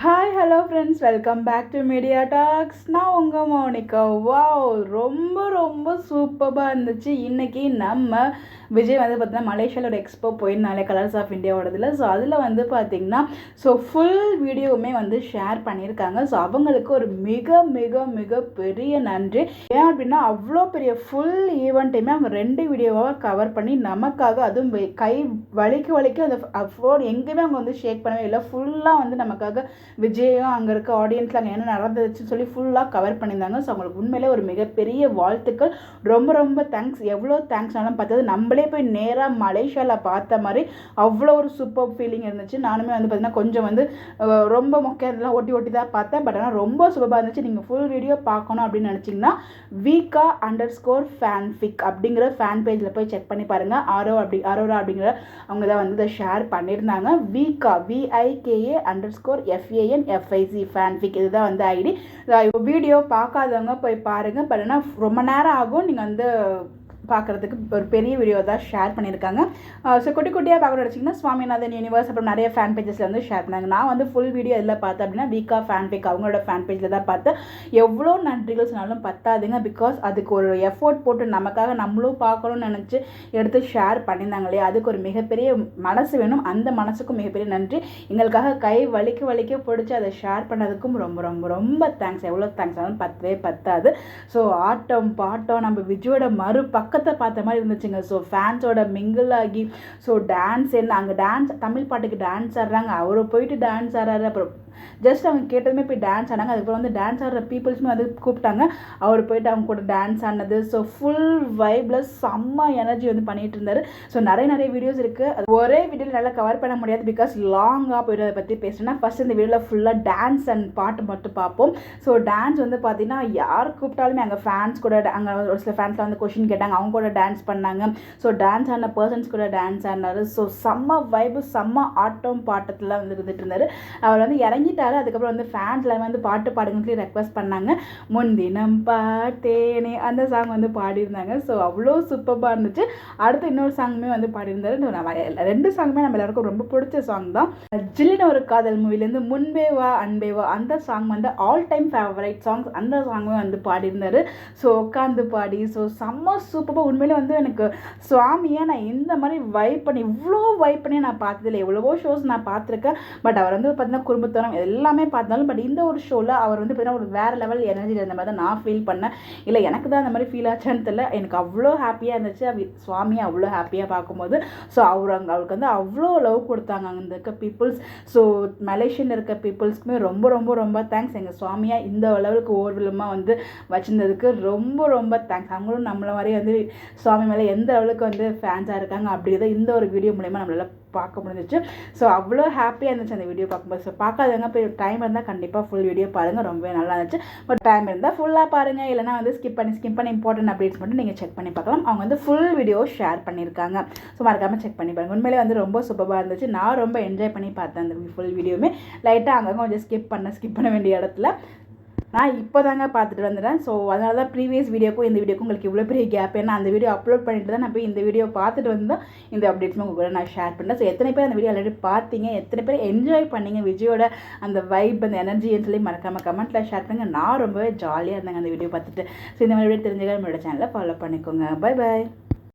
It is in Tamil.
Hi hello friends, welcome back to media talks. நான் உங்கள் மோனிகா. வாவ், ரொம்ப ரொம்ப சூப்பராக இருந்துச்சு. இன்றைக்கி நம்ம விஜய் வந்து பார்த்திங்கன்னா மலேசியாவோட எக்ஸ்போ போயிருந்தாலே கலர்ஸ் ஆஃப் இந்தியாவோடதில். ஸோ அதில் வந்து பார்த்திங்கன்னா ஃபுல் வீடியோவுமே வந்து ஷேர் பண்ணியிருக்காங்க. ஸோ அவங்களுக்கு ஒரு மிக மிக மிக பெரிய நன்றி. ஏன் அப்படின்னா அவ்வளோ பெரிய ஃபுல் ஈவெண்ட்டையுமே அவங்க 2 வீடியோவாக கவர் பண்ணி நமக்காக, அதுவும் கை வலிக்கு அந்த ஃபோன் எங்கேயுமே அவங்க வந்து ஷேக் பண்ணவே இல்லை. ஃபுல்லாக வந்து நமக்காக விஜயும் அங்கே இருக்க ஆடியன்ஸில் அங்கே என்ன நடந்துச்சுன்னு சொல்லி ஃபுல்லாக கவர் பண்ணியிருந்தாங்க. ஸோ அவங்களுக்கு உண்மையிலே ஒரு மிகப்பெரிய வாழ்த்துக்கள். ரொம்ப ரொம்ப தேங்க்ஸ். எவ்வளோ தேங்க்ஸ்னாலும் பார்த்தது நம்மளே போய் நேராக மலேசியாவில் பார்த்த மாதிரி அவ்வளோ ஒரு சூப்பர் ஃபீலிங் இருந்துச்சு. நானுமே வந்து பார்த்திங்கன்னா கொஞ்சம் வந்து ரொம்ப மொக்கையெல்லாம் ஒட்டி தான் பார்த்தேன். பட் ஆனால் ரொம்ப சூப்பராக இருந்துச்சு. நீங்கள் ஃபுல் வீடியோ பார்க்கணும் அப்படின்னு நினச்சிங்கன்னா Vika_fanfic அப்படிங்கிற ஃபேன் பேஜில் போய் செக் பண்ணி பாருங்கள். ஆரோரா அப்படிங்கிற அவங்க தான் வந்து இதை ஷேர் பண்ணியிருந்தாங்க. Vika VIKA_FANFIC ஃபேன்ஃபிக் இதுதான் வந்து ஐடி. வீடியோ பார்க்காதவங்க போய் பாருங்கள். பட் ஆனால் ரொம்ப நேரம் ஆகும் நீங்கள் வந்து பார்க்குறதுக்கு. ஒரு பெரிய வீடியோ தான் ஷேர் பண்ணியிருக்காங்க. ஸோ குட்டி குட்டியாக பார்க்கணும்னு வச்சிங்கன்னா சுவாமிநாதன் யூனிவர்ஸ் அப்புறம் நிறைய ஃபேன் பேஜஸில் வந்து ஷேர் பண்ணாங்க. நான் வந்து ஃபுல் வீடியோ எல்லாம் பார்த்தேன் அப்படின்னா Vika ஃபேன்ஃபிக் அவங்களோட ஃபேன் பேஜில் தான் பார்த்தேன். எவ்வளோ நன்றிகள் சொன்னாலும் பத்தாதுங்க. பிகாஸ் அதுக்கு ஒரு எஃபோர்ட் போட்டு நமக்காக நம்மளும் பார்க்கணும்னு நினச்சி எடுத்து ஷேர் பண்ணியிருந்தாங்க இல்லையா, அதுக்கு ஒரு மிகப்பெரிய மனசு வேணும். அந்த மனசுக்கும் மிகப்பெரிய நன்றி. எங்களுக்காக கை வலிக்க பிடிச்சி அதை ஷேர் பண்ணதுக்கும் ரொம்ப ரொம்ப ரொம்ப தேங்க்ஸ். எவ்வளோ தேங்க்ஸ் ஆனாலும் பத்தாது. ஸோ ஆட்டம் பாட்டம் நம்ம விஜயோட பக்கத்தை பார்த்த மாதிரி இருந்துச்சுங்க. ஸோ ஃபேன்ஸோட மிங்கிள் ஆகி டான்ஸ் அங்கே டான்ஸ் தமிழ் பாட்டுக்கு டான்ஸ் ஆடுறாங்க. அவரை போயிட்டு டான்ஸ் ஆடுறாரு. அப்புறம் ஜஸ்ட் அவங்க கேட்டதுமே போய் டான்ஸ் ஆனாங்க. அதுக்கப்புறம் வந்து டான்ஸ் ஆடுற பீப்புள்ஸுமே வந்து கூப்பிட்டாங்க. அவர் போயிட்டு அவங்க கூட டான்ஸ் ஆனது. ஸோ ஃபுல் வைப்ல செம்ம எனர்ஜி வந்து பண்ணிட்டு இருந்தார். ஸோ நிறைய வீடியோஸ் இருக்குது. அது ஒரே வீடியோவில் நல்லா கவர் பண்ண முடியாது. பிகாஸ் லாங்காக போய்ட்டு அதை பற்றி பேசுனா ஃபஸ்ட் இந்த வீடியோவில் ஃபுல்லாக டான்ஸ் அண்ட் பாட்டு மட்டும் பார்ப்போம். ஸோ டான்ஸ் வந்து பார்த்தீங்கன்னா யார் கூப்பிட்டாலுமே அங்கே ஃபேன்ஸ் கூட அங்கே ஒரு சில ஃபேன்ஸில் வந்து கொஷின் கேட்டாங்க, அவங்க கூட டான்ஸ் பண்ணாங்க. ஸோ டான்ஸ் ஆன பர்சன்ஸ் கூட டான்ஸ் ஆடினார். ஸோ செம்ம வைபு, செம்ம ஆட்டம் பாட்டத்தில் வந்து இருந்துட்டு இருந்தார். அவர் வந்து இறங்கிட்டாரு. அதுக்கப்புறம் வந்து ஃபேன்ஸ்லாம் வந்து பாட்டு பாடுங்கன்னு ரெக்வஸ்ட் பண்ணாங்க. முன்தினம் பார்த்தேனே அந்த சாங் வந்து பாடியிருந்தாங்க. ஸோ அவ்வளோ சூப்பராக இருந்துச்சு. அடுத்து இன்னொரு சாங்குமே வந்து பாடியிருந்தாரு. 2 சாங்குமே நம்ம எல்லாருக்கும் ரொம்ப பிடிச்ச சாங் தான். ஜில்லுன்னு ஒரு காதல் மூவிலேருந்து முன்பே வா அன்பே வா அந்த சாங் வந்து ஆல் டைம் ஃபேவரைட் சாங்ஸ். அந்த சாங்குமே வந்து பாடியிருந்தாரு. ஸோ உட்காந்து பாடி செம்ம சூப்பராக. உண்மையிலே வந்து எனக்கு சுவாமியை நான் இந்த மாதிரி இவ்வளோ வைப் பண்ணி நான் பார்த்ததில்லை. எவ்வளவோ ஷோஸ் நான் பார்த்துருக்கேன். பட் அவர் வந்து பார்த்தீங்கன்னா குடும்பத்தோரம் எல்லாமே பார்த்தாலும் பட் இந்த ஒரு ஷோவில் அவர் வந்து பார்த்தீங்கன்னா ஒரு வேறு லெவல் எனர்ஜி இருந்த மாதிரி தான் நான் ஃபீல் பண்ணேன். இல்லை எனக்கு தான் அந்த மாதிரி ஃபீல் ஆச்சான்னு தெரியல. எனக்கு அவ்வளோ ஹாப்பியாக இருந்துச்சு சுவாமியை அவ்வளோ ஹாப்பியாக பார்க்கும்போது. ஸோ அவருக்கு வந்து அவ்வளோ லவ் கொடுத்தாங்க அங்கே இருக்க பீப்புள்ஸ். ஸோ மலேசியன் இருக்க பீப்புள்ஸ்க்குமே ரொம்ப ரொம்ப ரொம்ப தேங்க்ஸ். எங்கள் சுவாமியாக இந்த லெவலுக்கு ஓர்விலமாக வந்து வச்சிருந்ததுக்கு ரொம்ப ரொம்ப தேங்க்ஸ். அவங்களும் நம்மள மாதிரியே வந்து சுவாமி மேலே எந்த லெவலுக்கு வந்து ஃபேன்ஸாக இருக்காங்க அப்படிங்கிறத இந்த ஒரு வீடியோ மூலமா நம்மளால் பார்க்க முடிஞ்சிச்சு. ஸோ அவ்வளோ ஹாப்பியாக இருந்துச்சு அந்த வீடியோ பார்க்கும்போது. ஸோ பார்க்காதவங்க போய் டைம் இருந்தால் கண்டிப்பாக ஃபுல் வீடியோ பாருங்கள். ரொம்பவே நல்லா இருந்துச்சு. பட் டைம் இருந்தால் ஃபுல்லாக பாருங்கள். இல்லைனா வந்து ஸ்கிப் பண்ணி இம்பார்ட்டன்ட் அப்டேட்ஸ் மட்டும் நீங்கள் செக் பண்ணி பார்க்கலாம். அவங்க வந்து ஃபுல் வீடியோ ஷேர் பண்ணியிருக்காங்க. ஸோ மறக்காமல் செக் பண்ணி பாருங்கள். உண்மையிலே வந்து ரொம்ப சூப்பராக இருந்துச்சு. நான் ரொம்ப என்ஜாய் பண்ணி பார்த்தேன் அந்த ஃபுல் வீடியோவுமே. லைட்டாக அங்கங்கே கொஞ்சம் ஸ்கிப் பண்ண வேண்டிய இடத்துல நான் இப்போ தாங்க பார்த்துட்டு வந்துட்டேன். ஸோ அதனால தான் ப்ரீவியஸ் வீடியோக்கும் இந்த வீடியோக்கும் உங்களுக்கு இவ்வளோ பெரிய கேப். ஏன்னா அந்த வீடியோ அப்லோட் பண்ணிட்டு தான் நான் போய் இந்த வீடியோ பார்த்துட்டு வந்து இந்த அப்டேட்ஸும் உங்கள் கூட நான் ஷேர் பண்ணேன். ஸோ எத்தனை பேர் அந்த வீடியோ ஆல்ரெடி பார்த்தீங்க, எத்தனை பேர் என்ஜாய் பண்ணீங்க விஜயோட அந்த வைப் அந்த எனர்ஜின்னு சொல்லி மறக்காமல் கமெண்ட்டில் ஷேர் பண்ணுங்கள். நான் ரொம்பவே ஜாலியாக இருந்தேங்க அந்த வீடியோ பார்த்துட்டு. ஸோ இந்த மாதிரி வீடியோ தெரிஞ்சுக்க என்னோட சேனலை ஃபாலோ பண்ணிக்கோங்க. Bye bye.